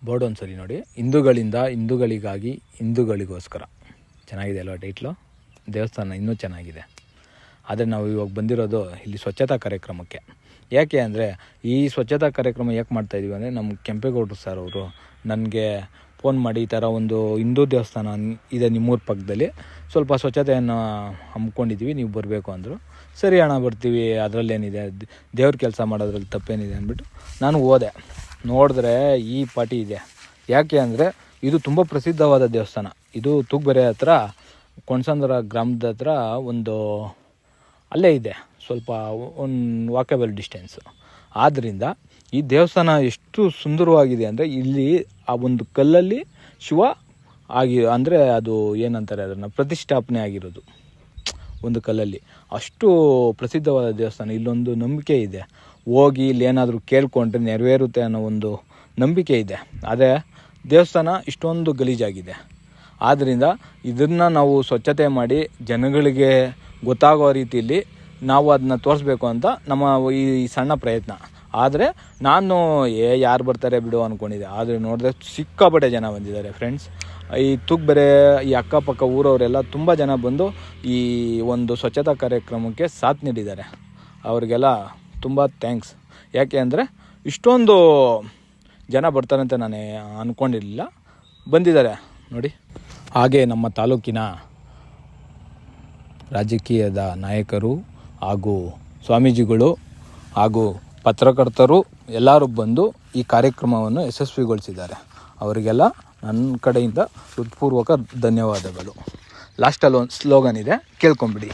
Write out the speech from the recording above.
Board ಒಂದ್ಸರಿ ನೋಡಿ. ಹಿಂದೂಗಳಿಂದ ಹಿಂದೂಗಳಿಗಾಗಿ ಹಿಂದೂಗಳಿಗೋಸ್ಕರ. ಚೆನ್ನಾಗಿದೆ ಅಲ್ವಾ ಟೈಟ್ಲು? ದೇವಸ್ಥಾನ ಇನ್ನೂ ಚೆನ್ನಾಗಿದೆ. ಆದರೆ ನಾವು ಇವಾಗ ಬಂದಿರೋದು ಇಲ್ಲಿ ಸ್ವಚ್ಛತಾ ಕಾರ್ಯಕ್ರಮಕ್ಕೆ. ಯಾಕೆ ಅಂದರೆ ಈ ಸ್ವಚ್ಛತಾ ಕಾರ್ಯಕ್ರಮ ಯಾಕೆ ಮಾಡ್ತಾಯಿದ್ದೀವಿ ಅಂದರೆ ನಮ್ಮ ಕೆಂಪೇಗೌಡರು ಸರ್ ಅವರು ನನಗೆ ಫೋನ್ ಮಾಡಿ ಈ ಥರ ಒಂದು ಹಿಂದೂ ದೇವಸ್ಥಾನ ಇದೆ ನಿಮ್ಮೂರ ಪಕ್ಕದಲ್ಲಿ, ಸ್ವಲ್ಪ ಸ್ವಚ್ಛತೆಯನ್ನು ಹಮ್ಮಿಕೊಂಡಿದ್ದೀವಿ, ನೀವು ಬರಬೇಕು ಅಂದರು. ಸರಿ ಅಣ್ಣ ಬರ್ತೀವಿ, ಅದರಲ್ಲೇನಿದೆ, ದೇವ್ರ ಕೆಲಸ ಮಾಡೋದ್ರಲ್ಲಿ ತಪ್ಪೇನಿದೆ ಅಂದ್ಬಿಟ್ಟು ನಾನು ಹೋದೆ. ನೋಡಿದ್ರೆ ಈ ಪಾಟಿ ಇದೆ. ಯಾಕೆ ಅಂದರೆ ಇದು ತುಂಬ ಪ್ರಸಿದ್ಧವಾದ ದೇವಸ್ಥಾನ. ಇದು ತೂಗಬೆರೆ ಹತ್ರ ಕೊಣಸಂದ್ರ ಗ್ರಾಮದ ಹತ್ರ ಒಂದು ಅಲ್ಲೇ ಇದೆ, ಸ್ವಲ್ಪ ಒಂದು ವಾಕೇಬಲ್ ಡಿಸ್ಟೆನ್ಸು. ಆದ್ದರಿಂದ ಈ ದೇವಸ್ಥಾನ ಎಷ್ಟು ಸುಂದರವಾಗಿದೆ ಅಂದರೆ ಇಲ್ಲಿ ಆ ಒಂದು ಕಲ್ಲಲ್ಲಿ ಶಿವ ಅಂದರೆ ಅದು ಏನಂತಾರೆ ಅದನ್ನು ಪ್ರತಿಷ್ಠಾಪನೆ ಆಗಿರೋದು ಒಂದು ಕಲ್ಲಲ್ಲಿ. ಅಷ್ಟು ಪ್ರಸಿದ್ಧವಾದ ದೇವಸ್ಥಾನ. ಇಲ್ಲೊಂದು ನಂಬಿಕೆ ಇದೆ, ಹೋಗಿ ಇಲ್ಲೇನಾದರೂ ಕೇಳ್ಕೊಂಡ್ರೆ ನೆರವೇರುತ್ತೆ ಅನ್ನೋ ಒಂದು ನಂಬಿಕೆ ಇದೆ. ಆದರೆ ದೇವಸ್ಥಾನ ಇಷ್ಟೊಂದು ಗಲೀಜಾಗಿದೆ. ಆದ್ದರಿಂದ ಇದನ್ನು ನಾವು ಸ್ವಚ್ಛತೆ ಮಾಡಿ ಜನಗಳಿಗೆ ಗೊತ್ತಾಗೋ ರೀತಿಯಲ್ಲಿ ನಾವು ಅದನ್ನ ತೋರಿಸ್ಬೇಕು ಅಂತ ನಮ್ಮ ಈ ಸಣ್ಣ ಪ್ರಯತ್ನ. ಆದರೆ ನಾನು ಯಾರು ಬರ್ತಾರೆ ಬಿಡು ಅಂದ್ಕೊಂಡಿದ್ದೆ. ಆದರೆ ನೋಡಿದ್ರೆ ಸಿಕ್ಕಾಪಟ್ಟೆ ಜನ ಬಂದಿದ್ದಾರೆ ಫ್ರೆಂಡ್ಸ್. ಈ ತೂಗಬೆರೆ ಈ ಅಕ್ಕಪಕ್ಕ ಊರವರೆಲ್ಲ ತುಂಬ ಜನ ಬಂದು ಈ ಒಂದು ಸ್ವಚ್ಛತಾ ಕಾರ್ಯಕ್ರಮಕ್ಕೆ ಸಾಥ್ ನೀಡಿದ್ದಾರೆ. ಅವರಿಗೆಲ್ಲ ತುಂಬ ಥ್ಯಾಂಕ್ಸ್. ಯಾಕೆ ಅಂದರೆ ಇಷ್ಟೊಂದು ಜನ ಬರ್ತಾರೆ ಅಂತ ನಾನು ಅಂದ್ಕೊಂಡಿರಲಿಲ್ಲ, ಬಂದಿದ್ದಾರೆ ನೋಡಿ. ಹಾಗೆ ನಮ್ಮ ತಾಲೂಕಿನ ರಾಜಕೀಯದ ನಾಯಕರು ಹಾಗೂ ಸ್ವಾಮೀಜಿಗಳು ಹಾಗೂ ಪತ್ರಕರ್ತರು ಎಲ್ಲರೂ ಬಂದು ಈ ಕಾರ್ಯಕ್ರಮವನ್ನು ಯಶಸ್ವಿಗೊಳಿಸಿದ್ದಾರೆ. ಅವರಿಗೆಲ್ಲ ನನ್ನ ಕಡೆಯಿಂದ ಹೃತ್ಪೂರ್ವಕ ಧನ್ಯವಾದಗಳು. ಲಾಸ್ಟಲ್ಲಿ ಒಂದು ಸ್ಲೋಗನ್ ಇದೆ, ಕೇಳ್ಕೊಂಬಿಡಿ.